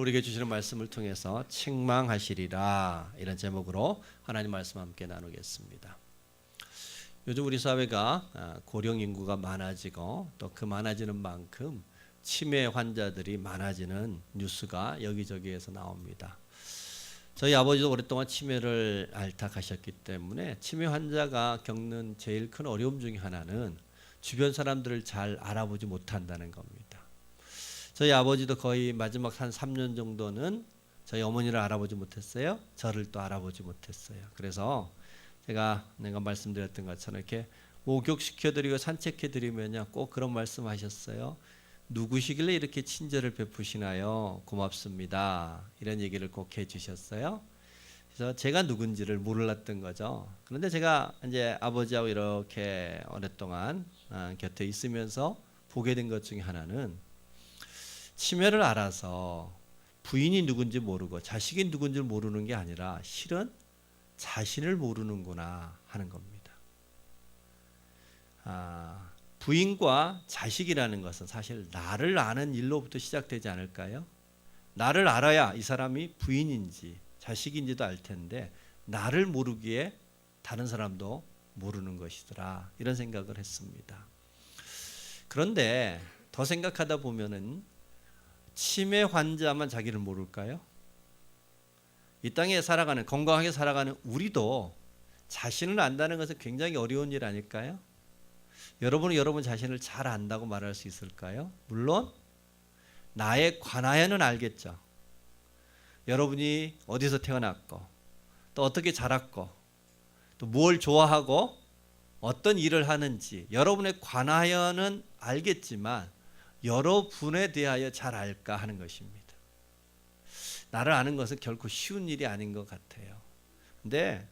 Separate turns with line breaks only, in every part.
우리에게 주시는 말씀을 통해서 책망하시리라, 이런 제목으로 하나님 말씀 함께 나누겠습니다. 요즘 우리 사회가 고령 인구가 많아지고 또 그 많아지는 만큼 치매 환자들이 많아지는 뉴스가 여기저기에서 나옵니다. 저희 아버지도 오랫동안 치매를 앓다가셨기 때문에 치매 환자가 겪는 제일 큰 어려움 중에 하나는 주변 사람들을 잘 알아보지 못한다는 겁니다. 저희 아버지도 거의 마지막 한 3년 정도는 저희 어머니를 알아보지 못했어요. 저를 또 알아보지 못했어요. 그래서 제가 말씀드렸던 것처럼 이렇게 목욕시켜드리고 산책해드리면요, 꼭 그런 말씀하셨어요. 누구시길래 이렇게 친절을 베푸시나요? 고맙습니다. 이런 얘기를 꼭 해주셨어요. 그래서 제가 누군지를 몰랐던 거죠. 그런데 제가 이제 아버지하고 이렇게 오랫동안 곁에 있으면서 보게 된 것 중에 하나는, 치매를 알아서 부인이 누군지 모르고 자식이 누군지 모르는 게 아니라 실은 자신을 모르는구나 하는 겁니다. 부인과 자식이라는 것은 사실 나를 아는 일로부터 시작되지 않을까요? 나를 알아야 이 사람이 부인인지 자식인지도 알 텐데, 나를 모르기에 다른 사람도 모르는 것이더라, 이런 생각을 했습니다. 그런데 더 생각하다 보면은 치매 환자만 자기를 모를까요? 이 땅에 살아가는, 건강하게 살아가는 우리도 자신을 안다는 것은 굉장히 어려운 일 아닐까요? 여러분은 여러분 자신을 잘 안다고 말할 수 있을까요? 물론 나에 관하여는 알겠죠. 여러분이 어디서 태어났고 또 어떻게 자랐고 또 뭘 좋아하고 어떤 일을 하는지 여러분에 관하여는 알겠지만 여러분에 대하여 잘 알까 하는 것입니다. 나를 아는 것은 결코 쉬운 일이 아닌 것 같아요. 근데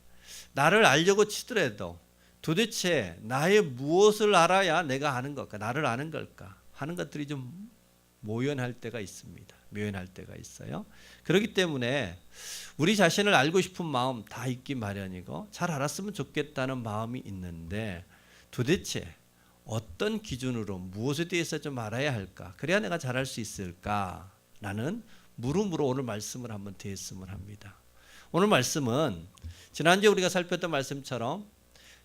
나를 알려고 치더라도 도대체 나의 무엇을 알아야 내가 아는 걸까, 나를 아는 걸까 하는 것들이 좀 모연할 때가 있습니다. 묘연할 때가 있어요. 그렇기 때문에 우리 자신을 알고 싶은 마음 다 있기 마련이고 잘 알았으면 좋겠다는 마음이 있는데, 도대체 어떤 기준으로 무엇에 대해서 좀 알아야 할까, 그래야 내가 잘할 수 있을까 라는 물음으로 오늘 말씀을 한번 드렸으면 합니다. 오늘 말씀은 지난주에 우리가 살폈던 말씀처럼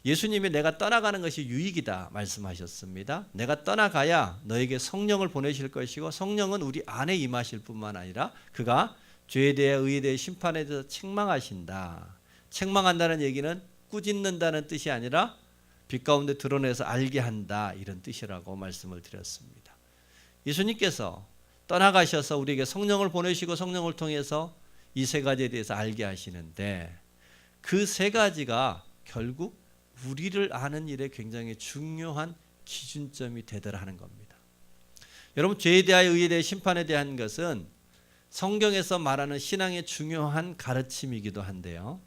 예수님이 내가 떠나가는 것이 유익이다 말씀하셨습니다. 내가 떠나가야 너에게 성령을 보내실 것이고, 성령은 우리 안에 임하실 뿐만 아니라 그가 죄에 대해 의에 대해 심판에 대해서 책망하신다. 책망한다는 얘기는 꾸짖는다는 뜻이 아니라 빛 가운데 드러내서 알게 한다, 이런 뜻이라고 말씀을 드렸습니다. 예수님께서 떠나가셔서 우리에게 성령을 보내시고 성령을 통해서 이 세 가지에 대해서 알게 하시는데, 그 세 가지가 결국 우리를 아는 일에 굉장히 중요한 기준점이 되더라 하는 겁니다. 여러분, 죄에 대하여 의에 대해 심판에 대한 것은 성경에서 말하는 신앙의 중요한 가르침이기도 한데요,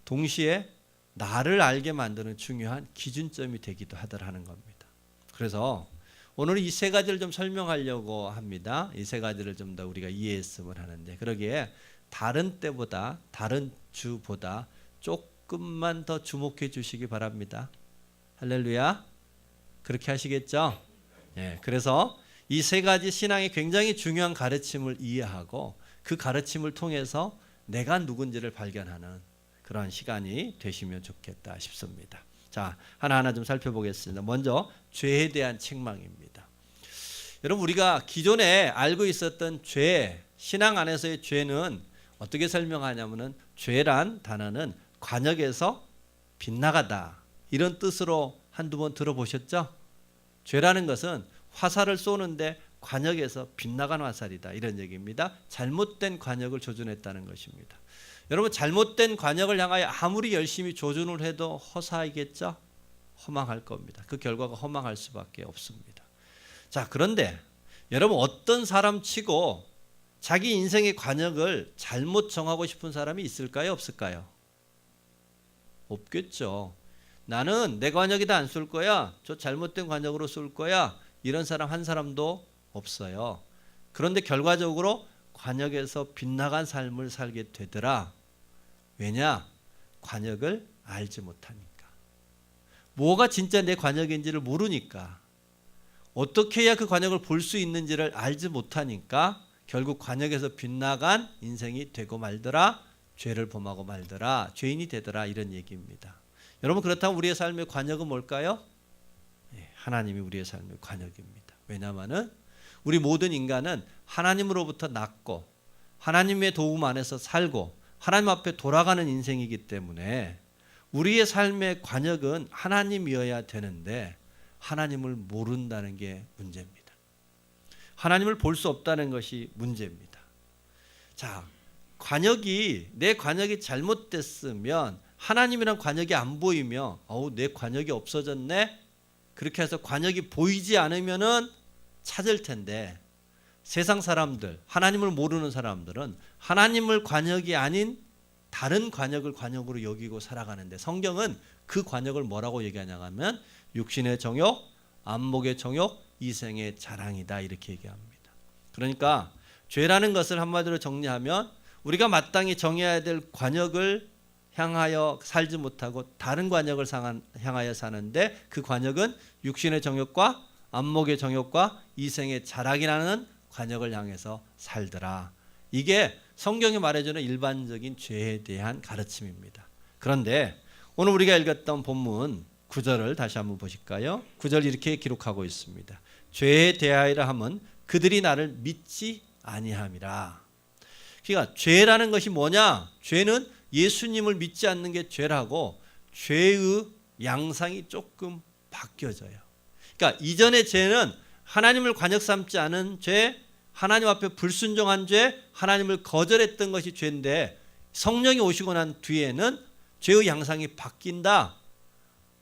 동시에 나를 알게 만드는 중요한 기준점이 되기도 하더라 하는 겁니다. 그래서 오늘 이 세 가지를 좀 설명하려고 합니다. 이 세 가지를 좀 더 우리가 이해했으면 하는데, 그러기에 다른 때보다 다른 주보다 조금만 더 주목해 주시기 바랍니다. 할렐루야. 그렇게 하시겠죠? 예, 그래서 이 세 가지 신앙의 굉장히 중요한 가르침을 이해하고 그 가르침을 통해서 내가 누군지를 발견하는 그런 시간이 되시면 좋겠다 싶습니다. 자, 하나하나 좀 살펴보겠습니다. 먼저 죄에 대한 책망입니다. 여러분, 우리가 기존에 알고 있었던 죄, 신앙 안에서의 죄는 어떻게 설명하냐면은, 죄란 단어는 관역에서 빗나가다, 이런 뜻으로 한두 번 들어보셨죠? 죄라는 것은 화살을 쏘는데 관역에서 빗나간 화살이다, 이런 얘기입니다. 잘못된 관역을 조준했다는 것입니다. 여러분, 잘못된 관역을 향하여 아무리 열심히 조준을 해도 허사이겠죠? 허망할 겁니다. 그 결과가 허망할 수밖에 없습니다. 자, 그런데 여러분, 어떤 사람 치고 자기 인생의 관역을 잘못 정하고 싶은 사람이 있을까요? 없을까요? 없겠죠. 나는 내 관역이다 안 쏠 거야, 저 잘못된 관역으로 쏠 거야, 이런 사람 한 사람도 없어요. 그런데 결과적으로 관역에서 빗나간 삶을 살게 되더라. 왜냐? 관역을 알지 못하니까. 뭐가 진짜 내 관역인지를 모르니까. 어떻게 해야 그 관역을 볼 수 있는지를 알지 못하니까 결국 관역에서 빗나간 인생이 되고 말더라. 죄를 범하고 말더라. 죄인이 되더라. 이런 얘기입니다. 여러분, 그렇다면 우리의 삶의 관역은 뭘까요? 하나님이 우리의 삶의 관역입니다. 왜냐하면 우리 모든 인간은 하나님으로부터 났고 하나님의 도움 안에서 살고 하나님 앞에 돌아가는 인생이기 때문에 우리의 삶의 관역은 하나님이어야 되는데 하나님을 모른다는 게 문제입니다. 하나님을 볼 수 없다는 것이 문제입니다. 자, 내 관역이 잘못됐으면 하나님이란 관역이 안 보이며 내 관역이 없어졌네? 그렇게 해서 관역이 보이지 않으면은 찾을 텐데 세상 사람들, 하나님을 모르는 사람들은 하나님을 관역이 아닌 다른 관역을 관역으로 여기고 살아가는데 성경은 그 관역을 뭐라고 얘기하냐면 육신의 정욕, 안목의 정욕, 이생의 자랑이다 이렇게 얘기합니다. 그러니까 죄라는 것을 한마디로 정리하면 우리가 마땅히 정해야 될 관역을 향하여 살지 못하고 다른 관역을 향하여 사는데 그 관역은 육신의 정욕과 안목의 정욕과 이생의 자랑이라는 관역을 향해서 살더라. 이게 성경이 말해주는 일반적인 죄에 대한 가르침입니다. 그런데 오늘 우리가 읽었던 본문 9절을 다시 한번 보실까요? 9절 이렇게 기록하고 있습니다. 죄에 대하여라 함은 그들이 나를 믿지 아니함이라. 그러니까 죄라는 것이 뭐냐? 죄는 예수님을 믿지 않는 게 죄라고 죄의 양상이 조금 바뀌어져요. 그러니까 이전의 죄는 하나님을 관역 삼지 않은 죄, 하나님 앞에 불순종한 죄, 하나님을 거절했던 것이 죄인데 성령이 오시고 난 뒤에는 죄의 양상이 바뀐다.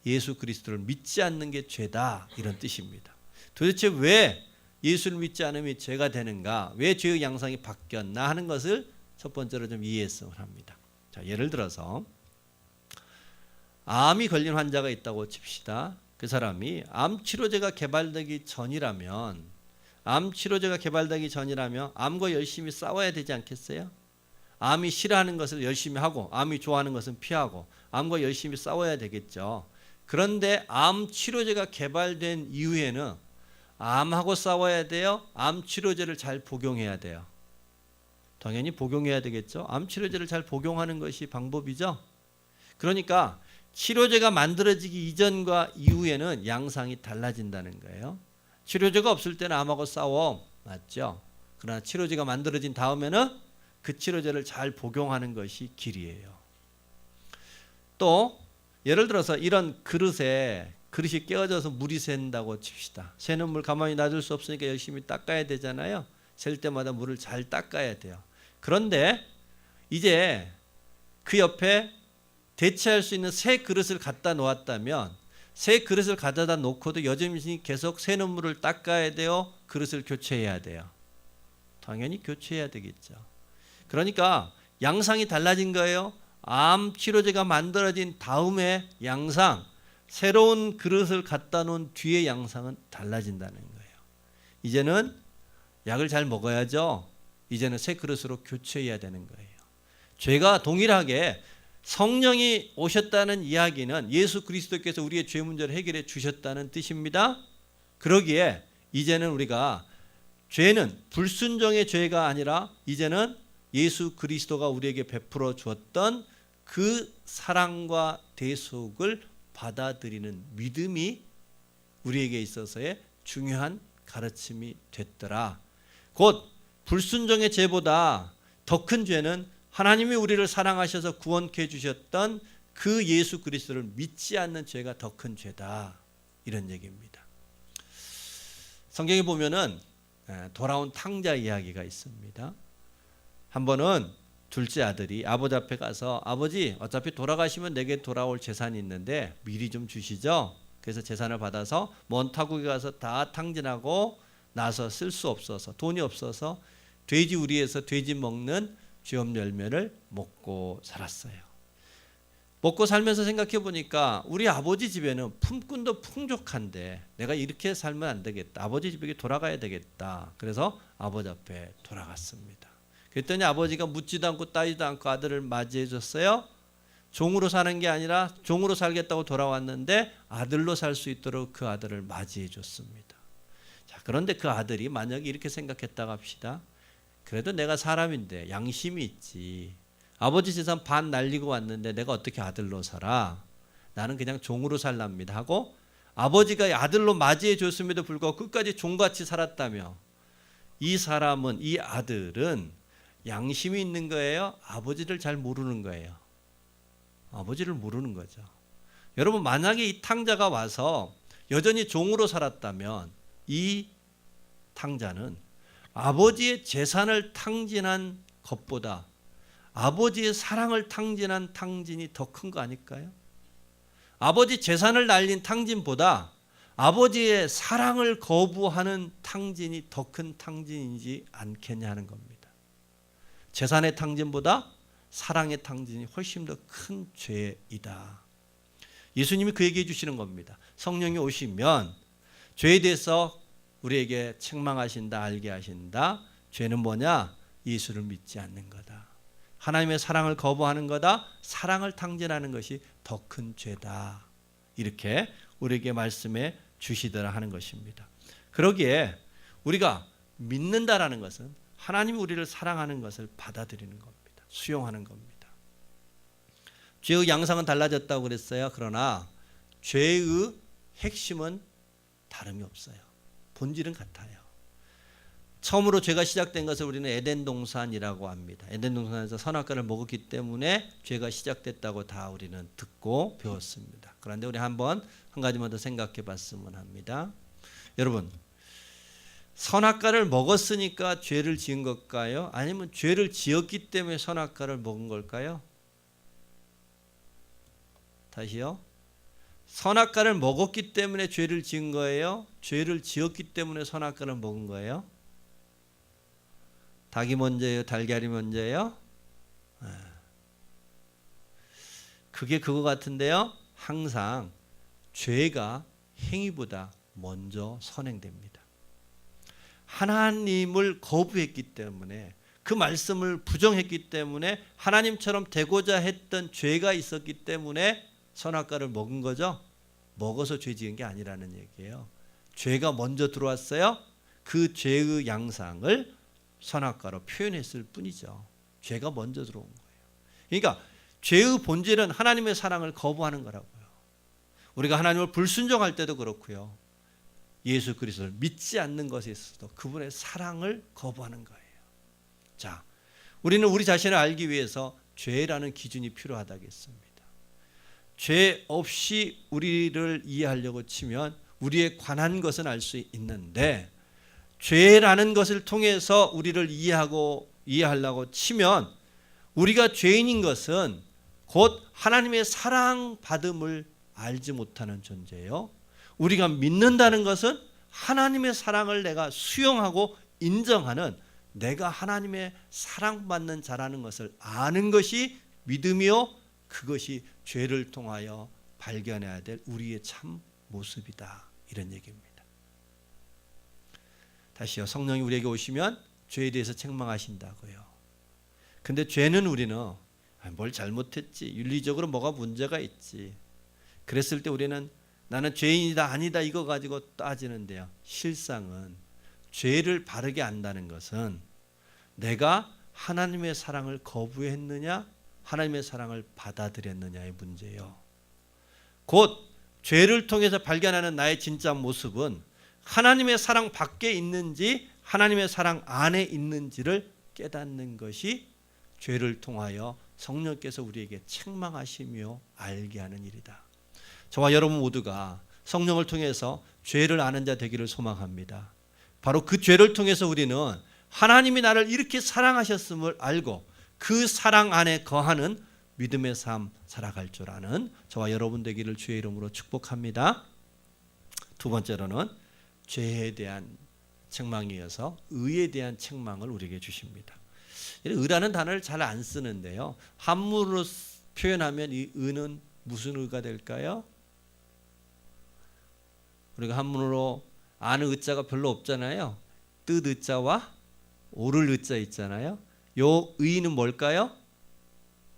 예수 그리스도를 믿지 않는 게 죄다 이런 뜻입니다. 도대체 왜 예수를 믿지 않으면 죄가 되는가? 왜 죄의 양상이 바뀌었나 하는 것을 첫 번째로 좀 이해했으면 합니다. 자, 예를 들어서 암이 걸린 환자가 있다고 칩시다. 그 사람이 암 치료제가 개발되기 전이라면 암과 열심히 싸워야 되지 않겠어요? 암이 싫어하는 것을 열심히 하고 암이 좋아하는 것은 피하고 암과 열심히 싸워야 되겠죠. 그런데 암 치료제가 개발된 이후에는 암하고 싸워야 돼요? 암 치료제를 잘 복용해야 돼요? 당연히 복용해야 되겠죠. 암 치료제를 잘 복용하는 것이 방법이죠. 그러니까 치료제가 만들어지기 이전과 이후에는 양상이 달라진다는 거예요. 치료제가 없을 때는 암하고 싸워. 맞죠? 그러나 치료제가 만들어진 다음에는 그 치료제를 잘 복용하는 것이 길이에요. 또 예를 들어서 이런 그릇이 깨어져서 물이 샌다고 칩시다. 새는 물 가만히 놔둘 수 없으니까 열심히 닦아야 되잖아요. 셀 때마다 물을 잘 닦아야 돼요. 그런데 이제 그 옆에 대체할 수 있는 새 그릇을 갖다 놓았다면 새 그릇을 가져다 놓고도 여전히 계속 새는 물을 닦아야 돼요? 그릇을 교체해야 돼요? 당연히 교체해야 되겠죠. 그러니까 양상이 달라진 거예요. 암 치료제가 만들어진 다음에 양상, 새로운 그릇을 갖다 놓은 뒤의 양상은 달라진다는 거예요. 이제는 약을 잘 먹어야죠. 이제는 새 그릇으로 교체해야 되는 거예요. 죄가 동일하게 성령이 오셨다는 이야기는 예수 그리스도께서 우리의 죄 문제를 해결해 주셨다는 뜻입니다. 그러기에 이제는 우리가 죄는 불순종의 죄가 아니라 이제는 예수 그리스도가 우리에게 베풀어 주었던 그 사랑과 대속을 받아들이는 믿음이 우리에게 있어서의 중요한 가르침이 됐더라. 곧 불순종의 죄보다 더 큰 죄는 하나님이 우리를 사랑하셔서 구원케 해주셨던 그 예수 그리스도를 믿지 않는 죄가 더 큰 죄다. 이런 얘기입니다. 성경에 보면은 돌아온 탕자 이야기가 있습니다. 한 번은 둘째 아들이 아버지 앞에 가서 아버지 어차피 돌아가시면 내게 돌아올 재산이 있는데 미리 좀 주시죠. 그래서 재산을 받아서 먼 타국에 가서 다 탕진하고 나서 쓸 수 없어서 돈이 없어서 돼지 우리에서 돼지 먹는 쥐업 열매를 먹고 살았어요. 먹고 살면서 생각해 보니까 우리 아버지 집에는 품꾼도 풍족한데 내가 이렇게 살면 안 되겠다. 아버지 집에 돌아가야 되겠다. 그래서 아버지 앞에 돌아갔습니다. 그랬더니 아버지가 묻지도 않고 따지도 않고 아들을 맞이해 줬어요. 종으로 사는 게 아니라 종으로 살겠다고 돌아왔는데 아들로 살 수 있도록 그 아들을 맞이해 줬습니다. 자, 그런데 그 아들이 만약에 이렇게 생각했다고 합시다. 그래도 내가 사람인데 양심이 있지. 아버지 재산 반 날리고 왔는데 내가 어떻게 아들로 살아? 나는 그냥 종으로 살랍니다 하고 아버지가 아들로 맞이해 줬음에도 불구하고 끝까지 종같이 살았다며 이 사람은, 이 아들은 양심이 있는 거예요? 아버지를 잘 모르는 거예요? 아버지를 모르는 거죠. 여러분, 만약에 이 탕자가 와서 여전히 종으로 살았다면 이 탕자는 아버지의 재산을 탕진한 것보다 아버지의 사랑을 탕진한 탕진이 더 큰 거 아닐까요? 아버지 재산을 날린 탕진보다 아버지의 사랑을 거부하는 탕진이 더 큰 탕진이지 않겠냐 하는 겁니다. 재산의 탕진보다 사랑의 탕진이 훨씬 더 큰 죄이다. 예수님이 그 얘기해 주시는 겁니다. 성령이 오시면 죄에 대해서 우리에게 책망하신다, 알게 하신다. 죄는 뭐냐? 예수를 믿지 않는 거다. 하나님의 사랑을 거부하는 거다. 사랑을 탕진하는 것이 더 큰 죄다. 이렇게 우리에게 말씀해 주시더라 하는 것입니다. 그러기에 우리가 믿는다라는 것은 하나님이 우리를 사랑하는 것을 받아들이는 겁니다. 수용하는 겁니다. 죄의 양상은 달라졌다고 그랬어요. 그러나 죄의 핵심은 다름이 없어요. 본질은 같아요. 처음으로 죄가 시작된 것을 우리는 에덴 동산이라고 합니다. 에덴 동산에서 선악과를 먹었기 때문에 죄가 시작됐다고 다 우리는 듣고 배웠습니다. 그런데 우리 한 가지만 더 생각해 봤으면 합니다. 여러분, 선악과를 먹었으니까 죄를 지은 걸까요? 아니면 죄를 지었기 때문에 선악과를 먹은 걸까요? 다시요. 선악과를 먹었기 때문에 죄를 지은 거예요? 죄를 지었기 때문에 선악과를 먹은 거예요? 닭이 먼저예요? 달걀이 먼저예요? 그게 그거 같은데요. 항상 죄가 행위보다 먼저 선행됩니다. 하나님을 거부했기 때문에, 그 말씀을 부정했기 때문에, 하나님처럼 되고자 했던 죄가 있었기 때문에 선악과를 먹은 거죠. 먹어서 죄 지은 게 아니라는 얘기예요. 죄가 먼저 들어왔어요. 그 죄의 양상을 선악과로 표현했을 뿐이죠. 죄가 먼저 들어온 거예요. 그러니까 죄의 본질은 하나님의 사랑을 거부하는 거라고요. 우리가 하나님을 불순종할 때도 그렇고요. 예수 그리스도를 믿지 않는 것에 있어서도 그분의 사랑을 거부하는 거예요. 자, 우리는 우리 자신을 알기 위해서 죄라는 기준이 필요하다겠습니다. 죄 없이 우리를 이해하려고 치면 우리에 관한 것은 알 수 있는데, 죄라는 것을 통해서 우리를 이해하려고 치면 우리가 죄인인 것은 곧 하나님의 사랑받음을 알지 못하는 존재예요. 우리가 믿는다는 것은 하나님의 사랑을 내가 수용하고 인정하는, 내가 하나님의 사랑받는 자라는 것을 아는 것이 믿음이요, 그것이 죄를 통하여 발견해야 될 우리의 참 모습이다. 이런 얘기입니다. 다시요. 성령이 우리에게 오시면 죄에 대해서 책망하신다고요. 근데 죄는 우리는 뭘 잘못했지, 윤리적으로 뭐가 문제가 있지, 그랬을 때 우리는 나는 죄인이다 아니다 이거 가지고 따지는데요. 실상은 죄를 바르게 안다는 것은 내가 하나님의 사랑을 거부했느냐, 하나님의 사랑을 받아들였느냐의 문제예요. 곧 죄를 통해서 발견하는 나의 진짜 모습은 하나님의 사랑 밖에 있는지 하나님의 사랑 안에 있는지를 깨닫는 것이 죄를 통하여 성령께서 우리에게 책망하시며 알게 하는 일이다. 저와 여러분 모두가 성령을 통해서 죄를 아는 자 되기를 소망합니다. 바로 그 죄를 통해서 우리는 하나님이 나를 이렇게 사랑하셨음을 알고 그 사랑 안에 거하는 믿음의 삶 살아갈 줄 아는 저와 여러분 되기를 주의 이름으로 축복합니다. 두 번째로는 죄에 대한 책망에 이어서 의에 대한 책망을 우리에게 주십니다. 의라는 단어를 잘 안 쓰는데요. 한문으로 표현하면 이 의는 무슨 의가 될까요? 우리가 한문으로 아는 의자가 별로 없잖아요. 뜻 의자와 오를 의자 있잖아요. 요 의는 뭘까요?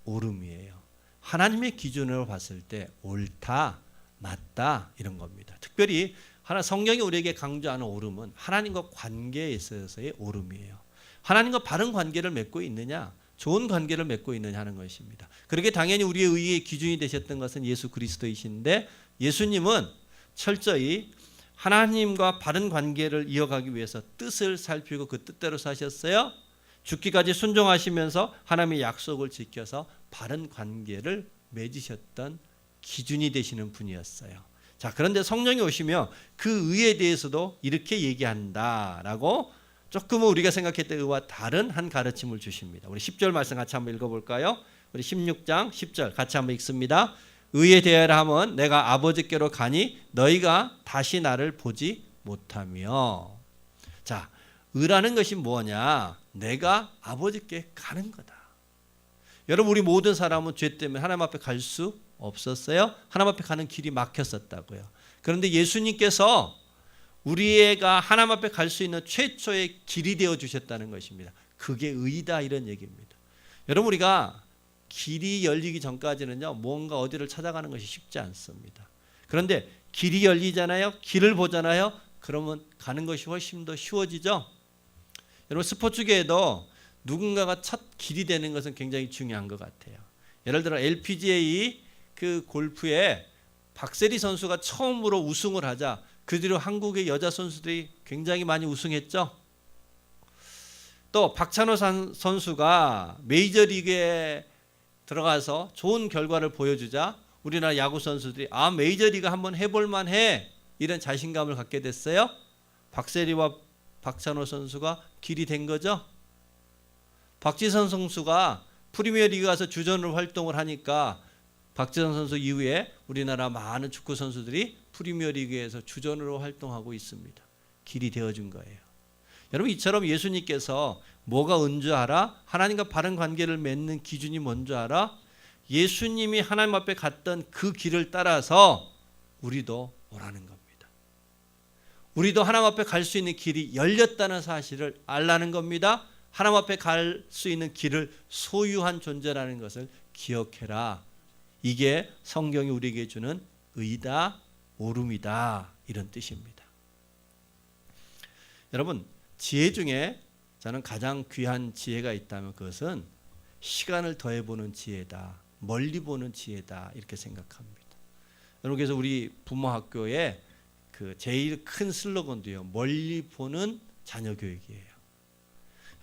옳음이에요. 하나님의 기준으로 봤을 때 옳다, 맞다 이런 겁니다. 특별히 성경이 우리에게 강조하는 옳음은 하나님과 관계에 있어서의 옳음이에요. 하나님과 바른 관계를 맺고 있느냐, 좋은 관계를 맺고 있느냐 하는 것입니다. 그렇게 당연히 우리의 의의 기준이 되셨던 것은 예수 그리스도이신데, 예수님은 철저히 하나님과 바른 관계를 이어가기 위해서 뜻을 살피고 그 뜻대로 사셨어요. 죽기까지 순종하시면서 하나님의 약속을 지켜서 바른 관계를 맺으셨던 기준이 되시는 분이었어요. 자, 그런데 성령이 오시며 그 의에 대해서도 이렇게 얘기한다라고 조금은 우리가 생각했던 의와 다른 한 가르침을 주십니다. 우리 10절 말씀 같이 한번 읽어볼까요? 우리 16장 10절 같이 한번 읽습니다. 의에 대하여 함은 내가 아버지께로 가니 너희가 다시 나를 보지 못하며. 자, 의라는 것이 뭐냐? 내가 아버지께 가는 거다. 여러분, 우리 모든 사람은 죄 때문에 하나님 앞에 갈 수 없었어요. 하나님 앞에 가는 길이 막혔었다고요. 그런데 예수님께서 우리가 하나님 앞에 갈 수 있는 최초의 길이 되어 주셨다는 것입니다. 그게 의다, 이런 얘기입니다. 여러분, 우리가 길이 열리기 전까지는요, 뭔가 어디를 찾아가는 것이 쉽지 않습니다. 그런데 길이 열리잖아요. 길을 보잖아요. 그러면 가는 것이 훨씬 더 쉬워지죠. 여러분, 스포츠계에도 누군가가 첫 길이 되는 것은 굉장히 중요한 것 같아요. 예를 들어 LPGA 그 골프에 박세리 선수가 처음으로 우승을 하자 그 뒤로 한국의 여자 선수들이 굉장히 많이 우승했죠. 또 박찬호 선수가 메이저리그에 들어가서 좋은 결과를 보여주자 우리나라 야구 선수들이 메이저리그 한번 해볼 만해, 이런 자신감을 갖게 됐어요. 박세리와 박찬호 선수가 길이 된 거죠. 박지선 선수가 프리미어리그 가서 주전으로 활동을 하니까 박지선 선수 이후에 우리나라 많은 축구 선수들이 프리미어리그에서 주전으로 활동하고 있습니다. 길이 되어준 거예요. 여러분, 이처럼 예수님께서 뭐가 은줄 알아? 하나님과 바른 관계를 맺는 기준이 뭔지 알아? 예수님이 하나님 앞에 갔던 그 길을 따라서 우리도 오라는 겁니다. 우리도 하나님 앞에 갈 수 있는 길이 열렸다는 사실을 알라는 겁니다. 하나님 앞에 갈 수 있는 길을 소유한 존재라는 것을 기억해라. 이게 성경이 우리에게 주는 의다, 옳음이다, 이런 뜻입니다. 여러분, 지혜 중에 저는 가장 귀한 지혜가 있다면 그것은 시간을 더해보는 지혜다, 멀리 보는 지혜다, 이렇게 생각합니다. 여러분, 그래서 우리 부모학교에 그 제일 큰 슬로건도요, 멀리 보는 자녀 교육이에요.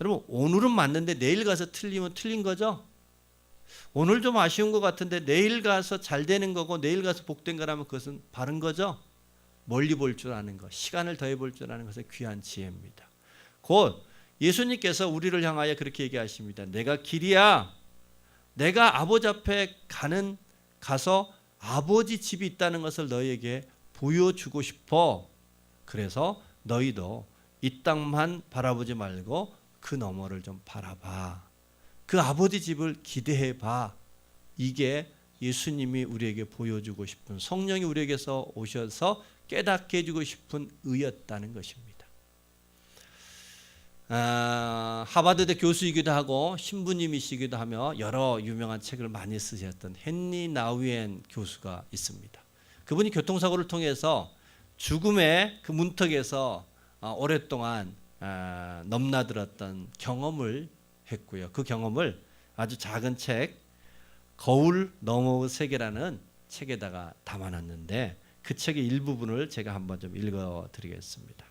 여러분, 오늘은 맞는데 내일 가서 틀리면 틀린 거죠. 오늘 좀 아쉬운 것 같은데 내일 가서 잘 되는 거고 내일 가서 복된 거라면 그것은 바른 거죠. 멀리 볼 줄 아는 것, 시간을 더해 볼 줄 아는 것은 귀한 지혜입니다. 곧 예수님께서 우리를 향하여 그렇게 얘기하십니다. 내가 길이야. 내가 아버지 앞에 가서 아버지 집이 있다는 것을 너희에게 보여주고 싶어. 그래서 너희도 이 땅만 바라보지 말고 그 너머를 좀 바라봐. 그 아버지 집을 기대해봐. 이게 예수님이 우리에게 보여주고 싶은, 성령이 우리에게서 오셔서 깨닫게 해주고 싶은 의였다는 것입니다. 하버드대 교수이기도 하고 신부님이시기도 하며 여러 유명한 책을 많이 쓰셨던 헨리 나우엔 교수가 있습니다. 그분이 교통사고를 통해서 죽음의 그 문턱에서 오랫동안 넘나들었던 경험을 했고요. 그 경험을 아주 작은 책 거울 너머의 세계라는 책에다가 담아놨는데 그 책의 일부분을 제가 한번 좀 읽어드리겠습니다.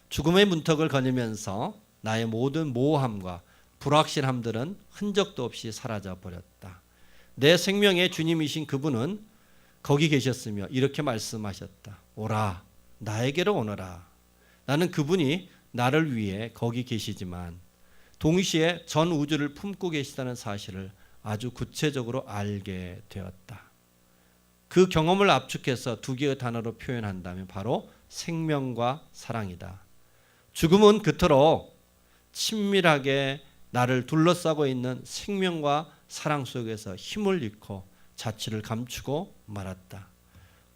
죽음의 문턱을 거니면서 나의 모든 모호함과 불확실함들은 흔적도 없이 사라져 버렸다. 내 생명의 주님이신 그분은 거기 계셨으며 이렇게 말씀하셨다. 오라, 나에게로 오너라. 나는 그분이 나를 위해 거기 계시지만 동시에 전 우주를 품고 계시다는 사실을 아주 구체적으로 알게 되었다. 그 경험을 압축해서 두 개의 단어로 표현한다면 바로 생명과 사랑이다. 죽음은 그토록 친밀하게 나를 둘러싸고 있는 생명과 사랑 속에서 힘을 잃고 자취를 감추고 말았다.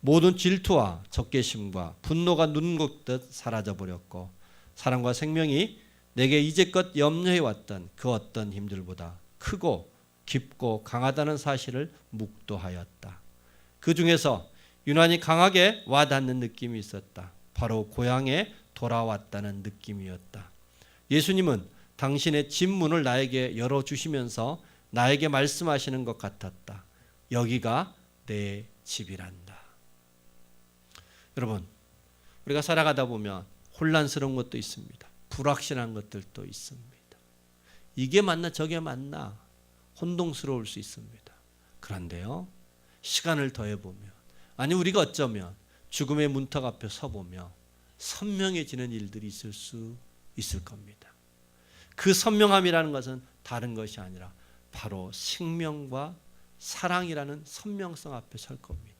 모든 질투와 적개심과 분노가 눈 걷듯 사라져버렸고 사랑과 생명이 내게 이제껏 염려해왔던 그 어떤 힘들보다 크고 깊고 강하다는 사실을 묵도하였다. 그 중에서 유난히 강하게 와닿는 느낌이 있었다. 바로 고향에 돌아왔다는 느낌이었다. 예수님은 당신의 집 문을 나에게 열어주시면서 나에게 말씀하시는 것 같았다. 여기가 내 집이란다. 여러분, 우리가 살아가다 보면 혼란스러운 것도 있습니다. 불확실한 것들도 있습니다. 이게 맞나 저게 맞나 혼동스러울 수 있습니다. 그런데요, 시간을 더해보면, 아니 우리가 어쩌면 죽음의 문턱 앞에 서보며 선명해지는 일들이 있을 수 있을 겁니다. 그 선명함이라는 것은 다른 것이 아니라 바로 생명과 사랑이라는 선명성 앞에 설 겁니다.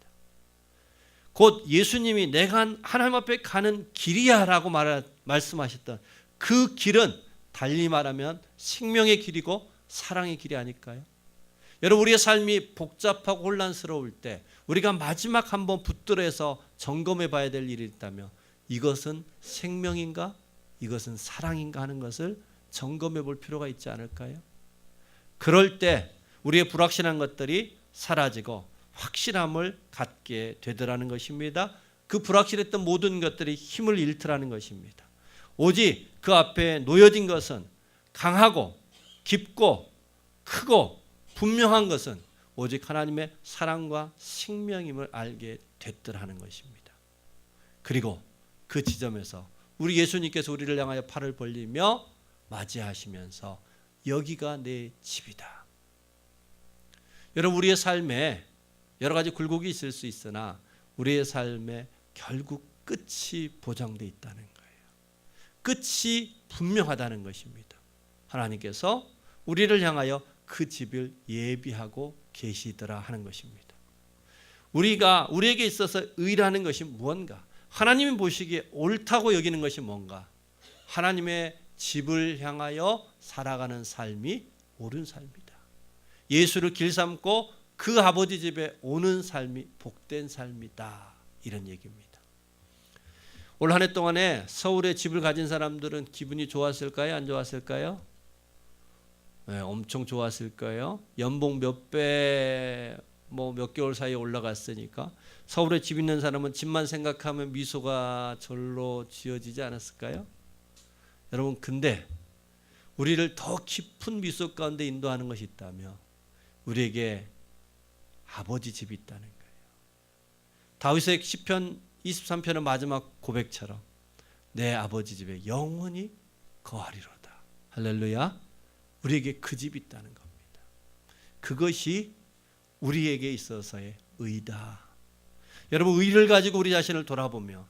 곧 예수님이 내가 하나님 앞에 가는 길이야 라고 말씀하셨던 그 길은 달리 말하면 생명의 길이고 사랑의 길이 아닐까요? 여러분, 우리의 삶이 복잡하고 혼란스러울 때 우리가 마지막 한번 붙들어서 점검해 봐야 될 일이 있다면 이것은 생명인가? 이것은 사랑인가 하는 것을 점검해 볼 필요가 있지 않을까요? 그럴 때 우리의 불확실한 것들이 사라지고 확실함을 갖게 되더라는 것입니다. 그 불확실했던 모든 것들이 힘을 잃더라는 것입니다. 오직 그 앞에 놓여진 것은 강하고 깊고 크고 분명한 것은 오직 하나님의 사랑과 생명임을 알게 됐더라는 것입니다. 그리고 그 지점에서 우리 예수님께서 우리를 향하여 팔을 벌리며 맞이하시면서 여기가 내 집이다. 여러분, 우리의 삶에 여러 가지 굴곡이 있을 수 있으나 우리의 삶에 결국 끝이 보장되어 있다는 거예요. 끝이 분명하다는 것입니다. 하나님께서 우리를 향하여 그 집을 예비하고 계시더라 하는 것입니다. 우리에게 있어서 의라는 것이 무언가, 하나님이 보시기에 옳다고 여기는 것이 뭔가, 하나님의 집을 향하여 살아가는 삶이 옳은 삶이다. 예수를 길 삼고 그 아버지 집에 오는 삶이 복된 삶이다. 이런 얘기입니다. 올 한 해 동안에 서울에 집을 가진 사람들은 기분이 좋았을까요? 안 좋았을까요? 네, 엄청 좋았을 거예요. 연봉 몇 배, 몇 개월 사이에 올라갔으니까 서울에 집 있는 사람은 집만 생각하면 미소가 절로 지어지지 않았을까요? 여러분, 근데 우리를 더 깊은 미소 가운데 인도하는 것이 있다면 우리에게 아버지 집이 있다는 거예요. 다윗의 시편 23편의 마지막 고백처럼 내 아버지 집에 영원히 거하리로다. 할렐루야. 우리에게 그 집이 있다는 겁니다. 그것이 우리에게 있어서의 의다. 여러분, 의를 가지고 우리 자신을 돌아보며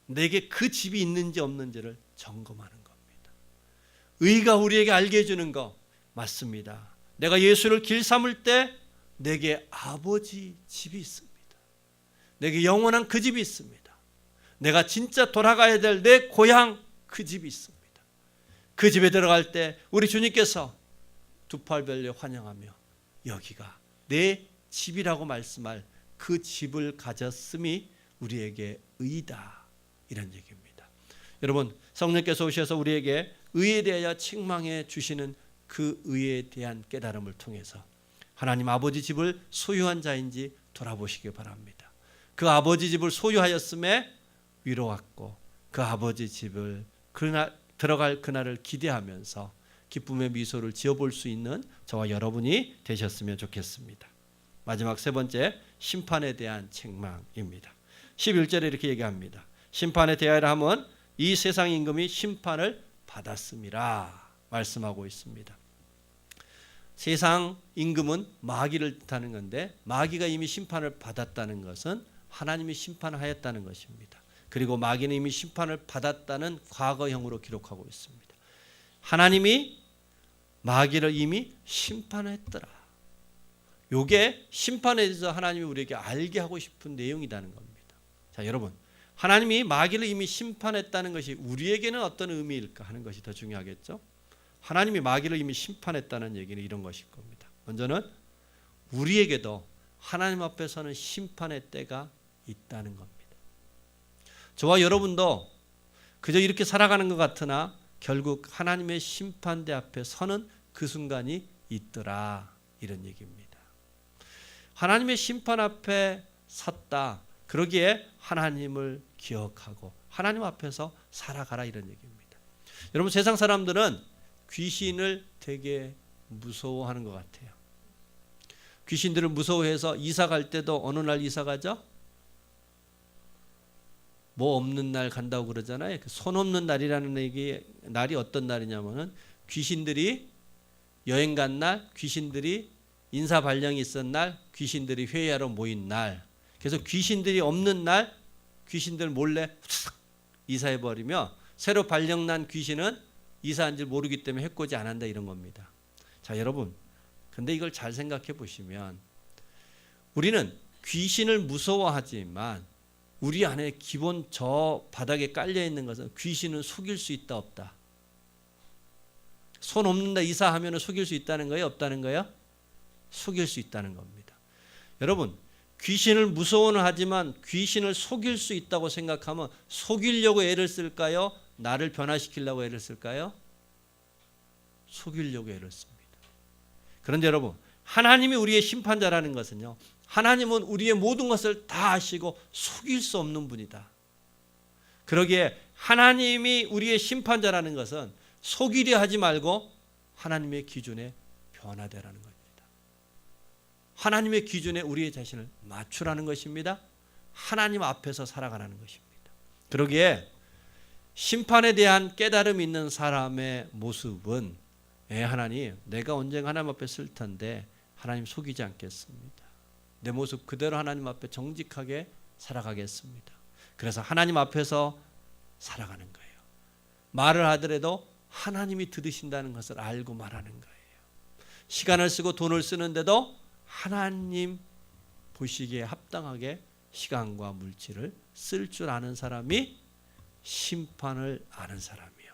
내게 그 집이 있는지 없는지를 점검하는 겁니다. 의가 우리에게 알게 해주는 거 맞습니다. 내가 예수를 길 삼을 때 내게 아버지 집이 있습니다. 내게 영원한 그 집이 있습니다. 내가 진짜 돌아가야 될 내 고향 그 집이 있습니다. 그 집에 들어갈 때 우리 주님께서 두 팔 벌려 환영하며 여기가 내 집이라고 말씀할 그 집을 가졌음이 우리에게 의다. 이런 얘기입니다. 여러분, 성령께서 오셔서 우리에게 의에 대하여 책망해 주시는 그 의에 대한 깨달음을 통해서 하나님 아버지 집을 소유한 자인지 돌아보시기 바랍니다. 그 아버지 집을 소유하였음에 위로왔고 그 아버지 집을 들어갈 그날을 기대하면서 기쁨의 미소를 지어볼 수 있는 저와 여러분이 되셨으면 좋겠습니다. 마지막 세 번째, 심판에 대한 책망입니다. 11절에 이렇게 얘기합니다. 심판에 대하여라 하면 이 세상 임금이 심판을 받았음이라 말씀하고 있습니다. 세상 임금은 마귀를 뜻하는 건데 마귀가 이미 심판을 받았다는 것은 하나님이 심판하였다는 것입니다. 그리고 마귀는 이미 심판을 받았다는 과거형으로 기록하고 있습니다. 하나님이 마귀를 이미 심판했더라. 이게 심판에 대해서 하나님이 우리에게 알게 하고 싶은 내용이라는 겁니다. 자, 여러분, 하나님이 마귀를 이미 심판했다는 것이 우리에게는 어떤 의미일까 하는 것이 더 중요하겠죠. 하나님이 마귀를 이미 심판했다는 얘기는 이런 것일 겁니다. 먼저는 우리에게도 하나님 앞에서는 심판의 때가 있다는 겁니다. 저와 여러분도 그저 이렇게 살아가는 것 같으나 결국 하나님의 심판대 앞에 서는 그 순간이 있더라. 이런 얘기입니다. 하나님의 심판 앞에 섰다. 그러기에 하나님을 기억하고 하나님 앞에서 살아가라. 이런 얘기입니다. 여러분 세상 사람들은 귀신을 되게 무서워하는 것 같아요. 귀신들을 무서워해서 이사 갈 때도 어느 날 이사 가죠? 뭐 없는 날 간다고 그러잖아요. 손 없는 날이라는 얘기, 날이 어떤 날이냐면은 귀신들이 여행 간 날, 귀신들이 인사 발령이 있었던 날, 귀신들이 회의하러 모인 날. 그래서 귀신들이 없는 날 귀신들 몰래 이사해 버리며 새로 발령난 귀신은 이사한 줄 모르기 때문에 해코지 안 한다 이런 겁니다. 자, 여러분. 근데 이걸 잘 생각해 보시면 우리는 귀신을 무서워하지만 우리 안에 기본 저 바닥에 깔려 있는 것은 귀신은 속일 수 있다 없다. 손 없는다 이사하면 속일 수 있다는 거예요? 없다는 거예요? 속일 수 있다는 겁니다. 여러분 귀신을 무서워는 하지만 귀신을 속일 수 있다고 생각하면 속이려고 애를 쓸까요? 나를 변화시키려고 애를 쓸까요? 속이려고 애를 씁니다. 그런데 여러분 하나님이 우리의 심판자라는 것은요, 하나님은 우리의 모든 것을 다 아시고 속일 수 없는 분이다. 그러기에 하나님이 우리의 심판자라는 것은 속이려 하지 말고 하나님의 기준에 변화되라는 겁니다. 하나님의 기준에 우리의 자신을 맞추라는 것입니다. 하나님 앞에서 살아가라는 것입니다. 그러기에 심판에 대한 깨달음이 있는 사람의 모습은 하나님, 내가 언젠가 하나님 앞에 쓸 텐데 하나님 속이지 않겠습니다. 내 모습 그대로 하나님 앞에 정직하게 살아가겠습니다. 그래서 하나님 앞에서 살아가는 거예요. 말을 하더라도 하나님이 들으신다는 것을 알고 말하는 거예요. 시간을 쓰고 돈을 쓰는데도 하나님 보시기에 합당하게 시간과 물질을 쓸 줄 아는 사람이 심판을 아는 사람이요.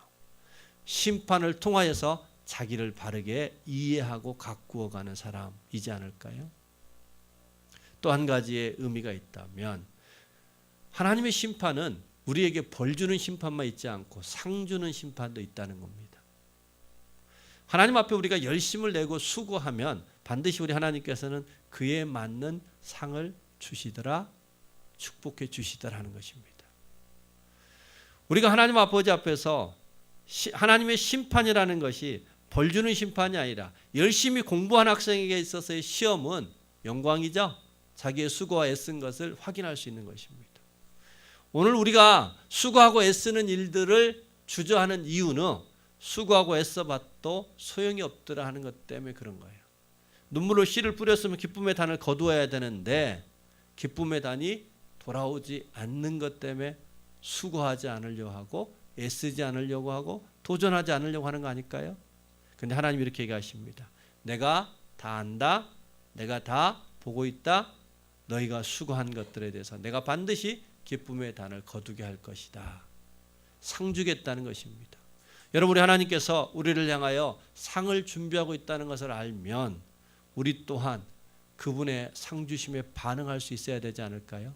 심판을 통하여서 자기를 바르게 이해하고 가꾸어가는 사람이지 않을까요? 또 한 가지의 의미가 있다면 하나님의 심판은 우리에게 벌 주는 심판만 있지 않고 상 주는 심판도 있다는 겁니다. 하나님 앞에 우리가 열심을 내고 수고하면 반드시 우리 하나님께서는 그에 맞는 상을 주시더라, 축복해 주시더라 하는 것입니다. 우리가 하나님 아버지 앞에서 하나님의 심판이라는 것이 벌 주는 심판이 아니라 열심히 공부한 학생에게 있어서의 시험은 영광이죠. 자기의 수고와 애쓴 것을 확인할 수 있는 것입니다. 오늘 우리가 수고하고 애쓰는 일들을 주저하는 이유는 수고하고 애써봐도 소용이 없더라 하는 것 때문에 그런 거예요. 눈물로 씨를 뿌렸으면 기쁨의 단을 거두어야 되는데 기쁨의 단이 돌아오지 않는 것 때문에 수고하지 않으려고 하고 애쓰지 않으려고 하고 도전하지 않으려고 하는 거 아닐까요? 근데 하나님 이렇게 얘기하십니다. 내가 다 안다. 내가 다 보고 있다. 너희가 수고한 것들에 대해서 내가 반드시 기쁨의 단을 거두게 할 것이다. 상 주겠다는 것입니다. 여러분 우리 하나님께서 우리를 향하여 상을 준비하고 있다는 것을 알면 우리 또한 그분의 상 주심에 반응할 수 있어야 되지 않을까요?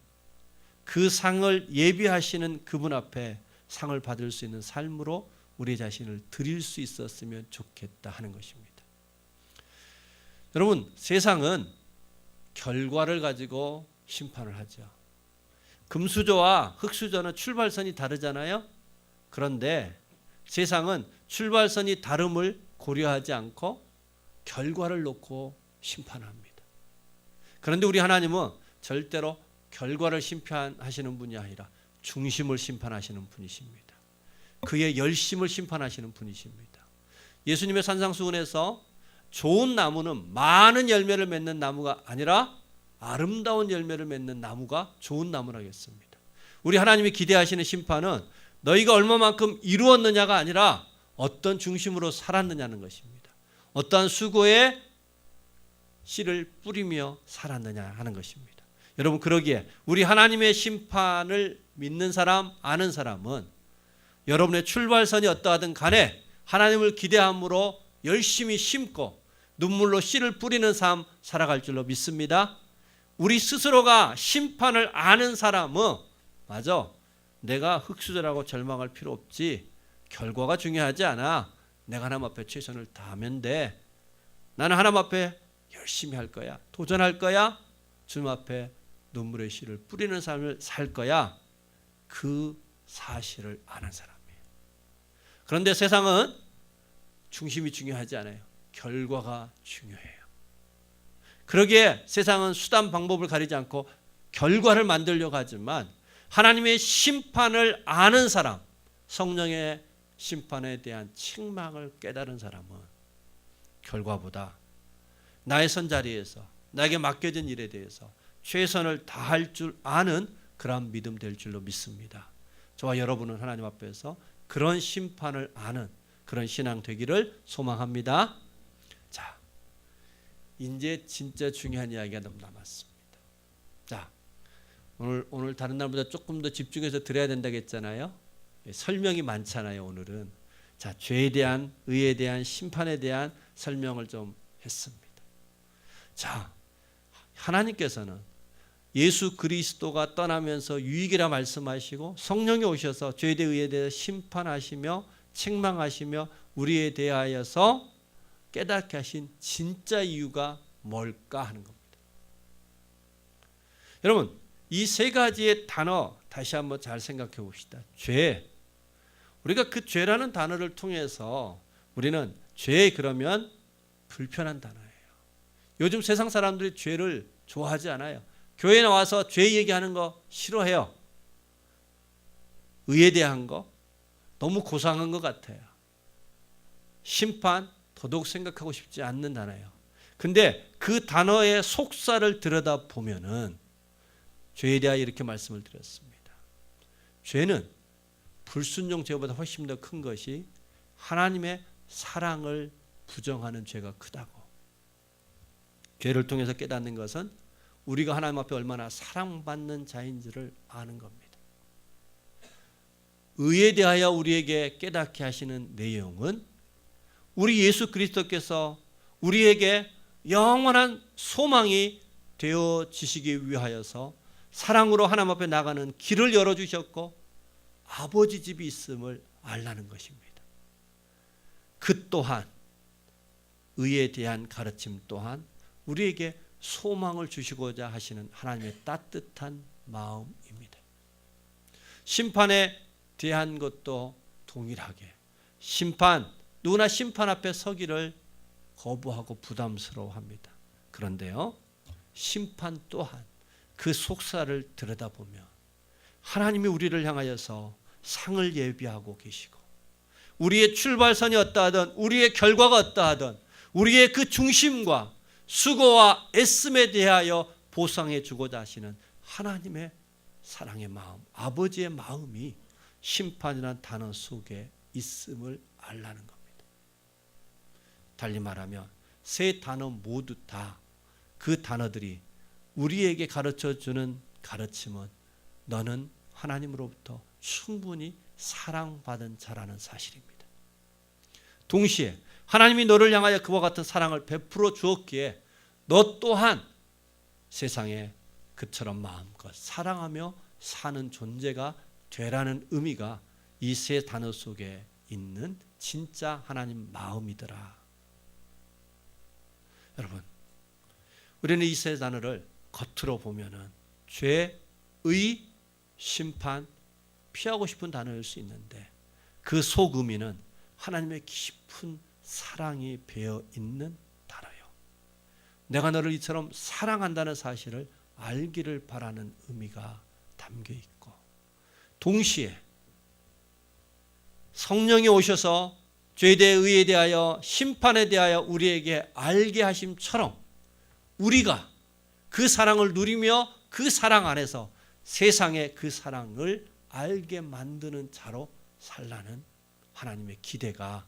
그 상을 예비하시는 그분 앞에 상을 받을 수 있는 삶으로 우리 자신을 드릴 수 있었으면 좋겠다 하는 것입니다. 여러분 세상은 결과를 가지고 심판을 하죠. 금수저와 흙수저는 출발선이 다르잖아요. 그런데 세상은 출발선이 다름을 고려하지 않고 결과를 놓고 심판합니다. 그런데 우리 하나님은 절대로 결과를 심판하시는 분이 아니라 중심을 심판하시는 분이십니다. 그의 열심을 심판하시는 분이십니다. 예수님의 산상수훈에서 좋은 나무는 많은 열매를 맺는 나무가 아니라 아름다운 열매를 맺는 나무가 좋은 나무라겠습니다. 우리 하나님이 기대하시는 심판은 너희가 얼마만큼 이루었느냐가 아니라 어떤 중심으로 살았느냐는 것입니다. 어떠한 수고에 씨를 뿌리며 살았느냐 하는 것입니다. 여러분 그러기에 우리 하나님의 심판을 믿는 사람, 아는 사람은 여러분의 출발선이 어떠하든 간에 하나님을 기대함으로 열심히 심고 눈물로 씨를 뿌리는 삶 살아갈 줄로 믿습니다. 우리 스스로가 심판을 아는 사람은 맞아. 내가 흙수저라고 절망할 필요 없지. 결과가 중요하지 않아. 내가 하나님 앞에 최선을 다하면 돼. 나는 하나님 앞에 열심히 할 거야. 도전할 거야. 주님 앞에 눈물의 씨를 뿌리는 삶을 살 거야. 그 사실을 아는 사람이에요. 그런데 세상은 중심이 중요하지 않아요. 결과가 중요해요. 그러기에 세상은 수단 방법을 가리지 않고 결과를 만들려고 하지만 하나님의 심판을 아는 사람, 성령의 심판에 대한 책망을 깨달은 사람은 결과보다 나의 선자리에서 나에게 맡겨진 일에 대해서 최선을 다할 줄 아는 그러한 믿음 될 줄로 믿습니다. 저와 여러분은 하나님 앞에서 그런 심판을 아는 그런 신앙 되기를 소망합니다. 자, 이제 진짜 중요한 이야기가 너무 남았습니다. 자, 오늘 다른 날보다 조금 더 집중해서 들어야 된다고 했잖아요. 설명이 많잖아요. 오늘은 자, 죄에 대한, 의에 대한, 심판에 대한 설명을 좀 했습니다. 자, 하나님께서는 예수 그리스도가 떠나면서 유익이라 말씀하시고 성령이 오셔서 죄에 대해 의에 대해 심판하시며 책망하시며 우리에 대하여서 깨닫게 하신 진짜 이유가 뭘까 하는 겁니다. 여러분, 이 세 가지의 단어 다시 한번 잘 생각해 봅시다. 죄. 우리가 그 죄라는 단어를 통해서 우리는 죄 그러면 불편한 단어예요. 요즘 세상 사람들이 죄를 좋아하지 않아요. 교회에 나와서 죄 얘기하는 거 싫어해요. 의에 대한 거 너무 고상한 것 같아요. 심판 더더욱 생각하고 싶지 않는 단어예요. 근데 그 단어의 속사를 들여다보면은 죄에 대하여 이렇게 말씀을 드렸습니다. 죄는 불순종 죄보다 훨씬 더 큰 것이 하나님의 사랑을 부정하는 죄가 크다고. 죄를 통해서 깨닫는 것은 우리가 하나님 앞에 얼마나 사랑받는 자인지를 아는 겁니다. 의에 대하여 우리에게 깨닫게 하시는 내용은 우리 예수 그리스도께서 우리에게 영원한 소망이 되어지시기 위하여서 사랑으로 하나님 앞에 나가는 길을 열어주셨고 아버지 집이 있음을 알라는 것입니다. 그 또한 의에 대한 가르침 또한 우리에게 소망을 주시고자 하시는 하나님의 따뜻한 마음입니다. 심판에 대한 것도 동일하게 누구나 심판 앞에 서기를 거부하고 부담스러워합니다. 그런데요, 심판 또한 그 속사를 들여다보면 하나님이 우리를 향하여서 상을 예비하고 계시고 우리의 출발선이 어떠하든 우리의 결과가 어떠하든 우리의 그 중심과 수고와 애씀에 대하여 보상해 주고자 하시는 하나님의 사랑의 마음, 아버지의 마음이 심판이라는 단어 속에 있음을 알라는 겁니다. 달리 말하면 세 단어 모두 다 그 단어들이 우리에게 가르쳐주는 가르침은 너는 하나님으로부터 충분히 사랑받은 자라는 사실입니다. 동시에 하나님이 너를 향하여 그와 같은 사랑을 베풀어 주었기에 너 또한 세상에 그처럼 마음껏 사랑하며 사는 존재가 되라는 의미가 이 세 단어 속에 있는 진짜 하나님 마음이더라. 여러분, 우리는 이 세 단어를 겉으로 보면은 죄, 의, 심판 피하고 싶은 단어일 수 있는데 그 속 의미는 하나님의 깊은 사랑이 배어 있는 단어요. 내가 너를 이처럼 사랑한다는 사실을 알기를 바라는 의미가 담겨 있고 동시에 성령이 오셔서 죄에 대해 의에 대하여 심판에 대하여 우리에게 알게 하심처럼 우리가 그 사랑을 누리며 그 사랑 안에서 세상의 그 사랑을 알게 만드는 자로 살라는 하나님의 기대가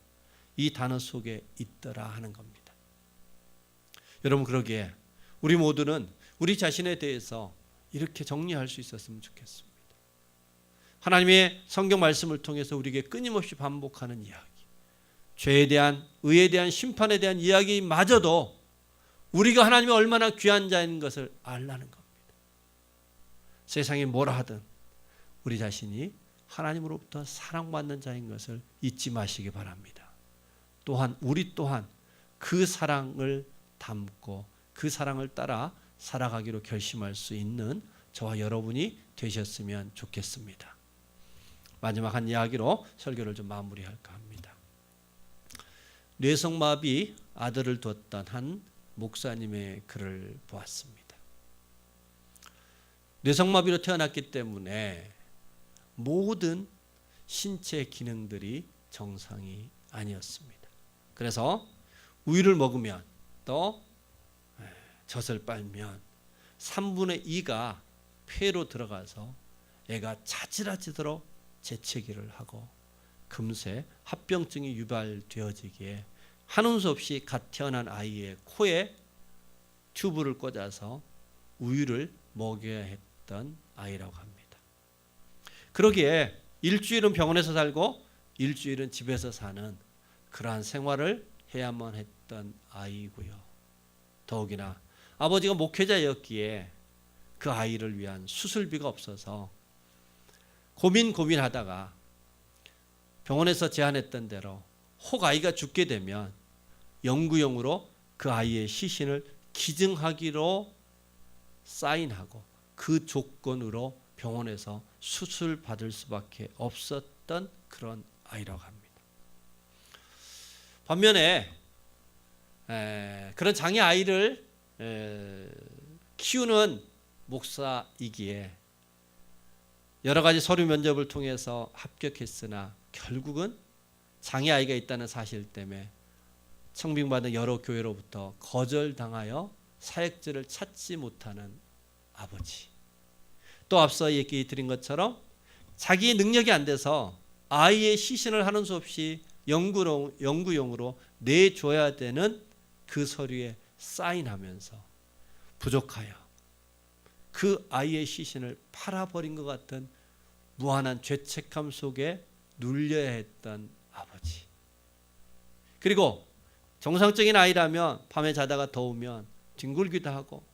이 단어 속에 있더라 하는 겁니다. 여러분, 그러기에 우리 모두는 우리 자신에 대해서 이렇게 정리할 수 있었으면 좋겠습니다. 하나님의 성경 말씀을 통해서 우리에게 끊임없이 반복하는 이야기, 죄에 대한, 의에 대한, 심판에 대한 이야기마저도 우리가 하나님이 얼마나 귀한 자인 것을 알라는 겁니다. 세상이 뭐라 하든 우리 자신이 하나님으로부터 사랑받는 자인 것을 잊지 마시기 바랍니다. 또한 우리 또한 그 사랑을 담고 그 사랑을 따라 살아가기로 결심할 수 있는 저와 여러분이 되셨으면 좋겠습니다. 마지막 한 이야기로 설교를 좀 마무리할까 합니다. 뇌성마비 아들을 뒀던 한 목사님의 글을 보았습니다. 뇌성마비로 태어났기 때문에 모든 신체 기능들이 정상이 아니었습니다. 그래서 우유를 먹으면 또 젖을 빨면 3분의 2가 폐로 들어가서 애가 자지러지도록 재채기를 하고 금세 합병증이 유발되어지기에 하는 수 없이 갓 태어난 아이의 코에 튜브를 꽂아서 우유를 먹여야 했던 아이라고 합니다. 그러기에 일주일은 병원에서 살고 일주일은 집에서 사는 그러한 생활을 해야만 했던 아이고요. 더욱이나 아버지가 목회자였기에 그 아이를 위한 수술비가 없어서 고민하다가 병원에서 제안했던 대로 혹 아이가 죽게 되면 영구용으로 그 아이의 시신을 기증하기로 사인하고 그 조건으로 병원에서 수술 받을 수밖에 없었던 그런 아이라고 합니다. 반면에 그런 장애 아이를 키우는 목사이기에 여러 가지 서류 면접을 통해서 합격했으나 결국은 장애 아이가 있다는 사실 때문에 청빙받은 여러 교회로부터 거절당하여 사역지를 찾지 못하는 아버지. 또 앞서 얘기 드린 것처럼 자기의 능력이 안 돼서 아이의 시신을 하는 수 없이 영구용으로 내줘야 되는 그 서류에 사인하면서 부족하여 그 아이의 시신을 팔아버린 것 같은 무한한 죄책감 속에 눌려야 했던 아버지. 그리고 정상적인 아이라면 밤에 자다가 더우면 뒹굴기도 하고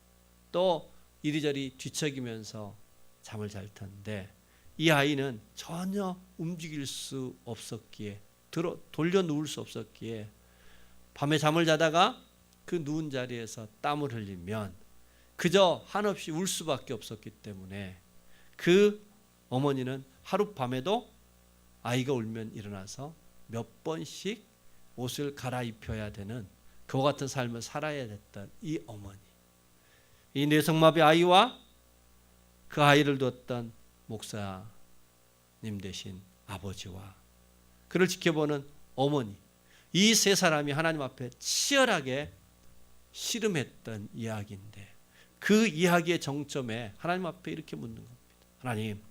또 이리저리 뒤척이면서 잠을 잘 텐데 이 아이는 전혀 움직일 수 없었기에 돌려 누울 수 없었기에 밤에 잠을 자다가 그 누운 자리에서 땀을 흘리면 그저 한없이 울 수밖에 없었기 때문에 그 어머니는 하룻밤에도 아이가 울면 일어나서 몇 번씩 옷을 갈아입혀야 되는 그와 같은 삶을 살아야 됐던 이 어머니, 이 뇌성마비 아이와 그 아이를 뒀던 목사님 되신 아버지와 그를 지켜보는 어머니, 이 세 사람이 하나님 앞에 치열하게 씨름했던 이야기인데 그 이야기의 정점에 하나님 앞에 이렇게 묻는 겁니다. 하나님,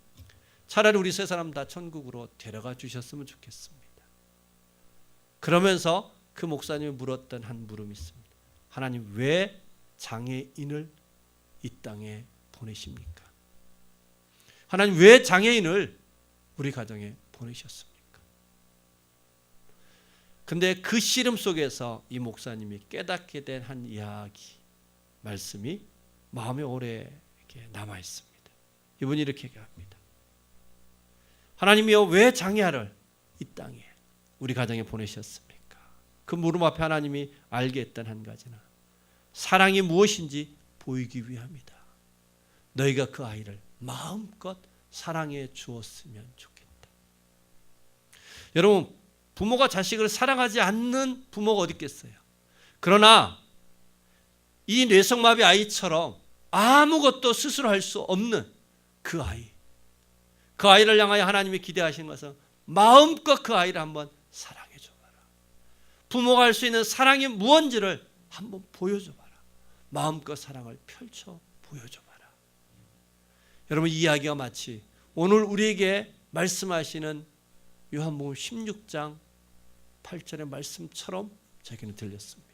차라리 우리 세 사람 다 천국으로 데려가 주셨으면 좋겠습니다. 그러면서 그 목사님이 물었던 한 물음이 있습니다. 하나님, 왜 장애인을 이 땅에 보내십니까? 하나님, 왜 장애인을 우리 가정에 보내셨습니까? 근데 그 씨름 속에서 이 목사님이 깨닫게 된 한 이야기, 말씀이 마음에 오래 남아 있습니다. 이분이 이렇게 얘기합니다. 하나님이여, 왜 장애아를 이 땅에 우리 가정에 보내셨습니까? 그 물음 앞에 하나님이 알게 했던 한 가지는 사랑이 무엇인지 보이기 위함이다. 너희가 그 아이를 마음껏 사랑해 주었으면 좋겠다. 여러분, 부모가 자식을 사랑하지 않는 부모가 어디 있겠어요? 그러나 이 뇌성마비 아이처럼 아무것도 스스로 할 수 없는 그 아이, 그 아이를 향하여 하나님이 기대하시는 것은 마음껏 그 아이를 한번 사랑해 줘봐라. 부모가 할 수 있는 사랑이 무엇인지를 한번 보여줘봐라. 마음껏 사랑을 펼쳐 보여줘봐라. 여러분, 이 이야기가 마치 오늘 우리에게 말씀하시는 요한복음 16장 8절의 말씀처럼 저에게는 들렸습니다.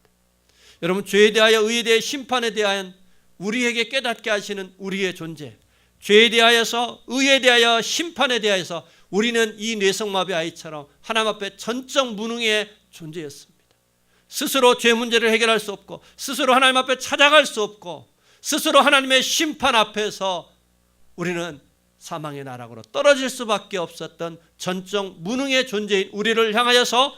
여러분, 죄에 대하여 의에 대해 심판에 대한 우리에게 깨닫게 하시는 우리의 존재, 죄에 대하여서 의에 대하여 심판에 대하여서 우리는 이 뇌성마비 아이처럼 하나님 앞에 전적 무능의 존재였습니다. 스스로 죄 문제를 해결할 수 없고 스스로 하나님 앞에 찾아갈 수 없고 스스로 하나님의 심판 앞에서 우리는 사망의 나락으로 떨어질 수밖에 없었던 전적 무능의 존재인 우리를 향하여서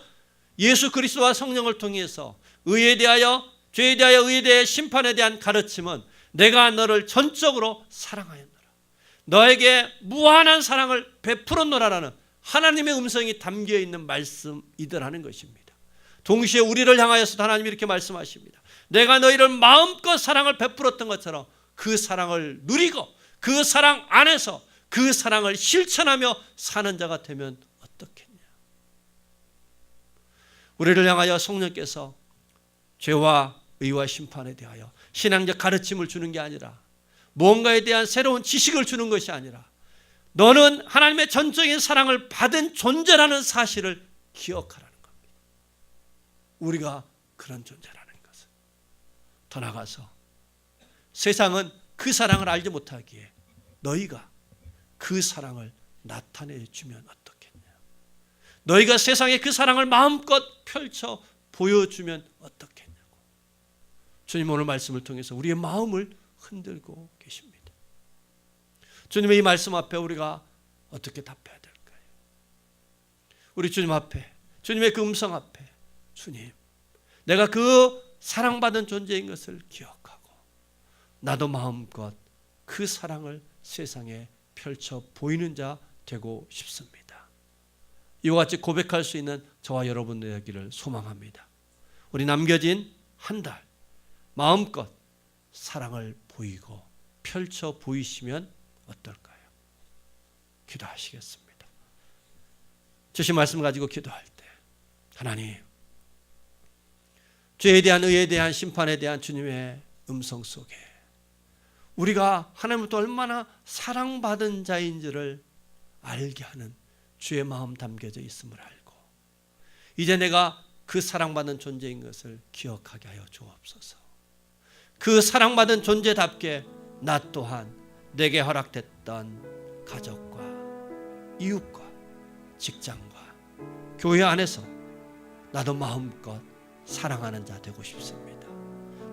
예수 그리스도와 성령을 통해서 의에 대하여, 죄에 대하여, 의에 대해 심판에 대한 가르침은 내가 너를 전적으로 사랑하였노라, 너에게 무한한 사랑을 베풀었노라라는 하나님의 음성이 담겨 있는 말씀이더라는 것입니다. 동시에 우리를 향하여서도 하나님이 이렇게 말씀하십니다. 내가 너희를 마음껏 사랑을 베풀었던 것처럼 그 사랑을 누리고 그 사랑 안에서 그 사랑을 실천하며 사는 자가 되면 어떻겠냐. 우리를 향하여 성령께서 죄와 의와 심판에 대하여 신앙적 가르침을 주는 게 아니라 무언가에 대한 새로운 지식을 주는 것이 아니라 너는 하나님의 전적인 사랑을 받은 존재라는 사실을 기억하라는 겁니다. 우리가 그런 존재라는 것을. 더 나아가서 세상은 그 사랑을 알지 못하기에 너희가 그 사랑을 나타내 주면 어떻겠냐. 너희가 세상에 그 사랑을 마음껏 펼쳐 보여주면 어떻겠냐고. 주님 오늘 말씀을 통해서 우리의 마음을 흔들고 계십니다. 주님의 이 말씀 앞에 우리가 어떻게 답해야 될까요? 우리 주님 앞에, 주님의 그 음성 앞에, 주님, 내가 그 사랑받은 존재인 것을 기억하고 나도 마음껏 그 사랑을 세상에 펼쳐 보이는 자 되고 싶습니다. 이와 같이 고백할 수 있는 저와 여러분들 되기를 소망합니다. 우리 남겨진 한 달 마음껏 사랑을 보이고 펼쳐 보이시면 어떨까요? 기도하시겠습니다. 주신 말씀 가지고 기도할 때 하나님, 죄에 대한 의에 대한 심판에 대한 주님의 음성 속에 우리가 하나님부터 얼마나 사랑받은 자인지를 알게 하는 주의 마음 담겨져 있음을 알고 이제 내가 그 사랑받는 존재인 것을 기억하게 하여 주옵소서. 그 사랑받은 존재답게 나 또한 내게 허락됐던 가족과 이웃과 직장과 교회 안에서 나도 마음껏 사랑하는 자 되고 싶습니다.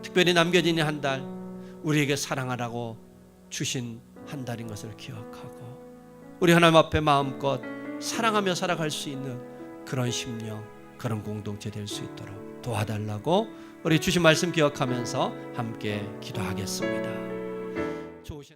특별히 남겨진 한 달 우리에게 사랑하라고 주신 한 달인 것을 기억하고 우리 하나님 앞에 마음껏 사랑하며 살아갈 수 있는 그런 심령, 그런 공동체 될 수 있도록 도와달라고 우리 주신 말씀 기억하면서 함께 기도하겠습니다. 좋으신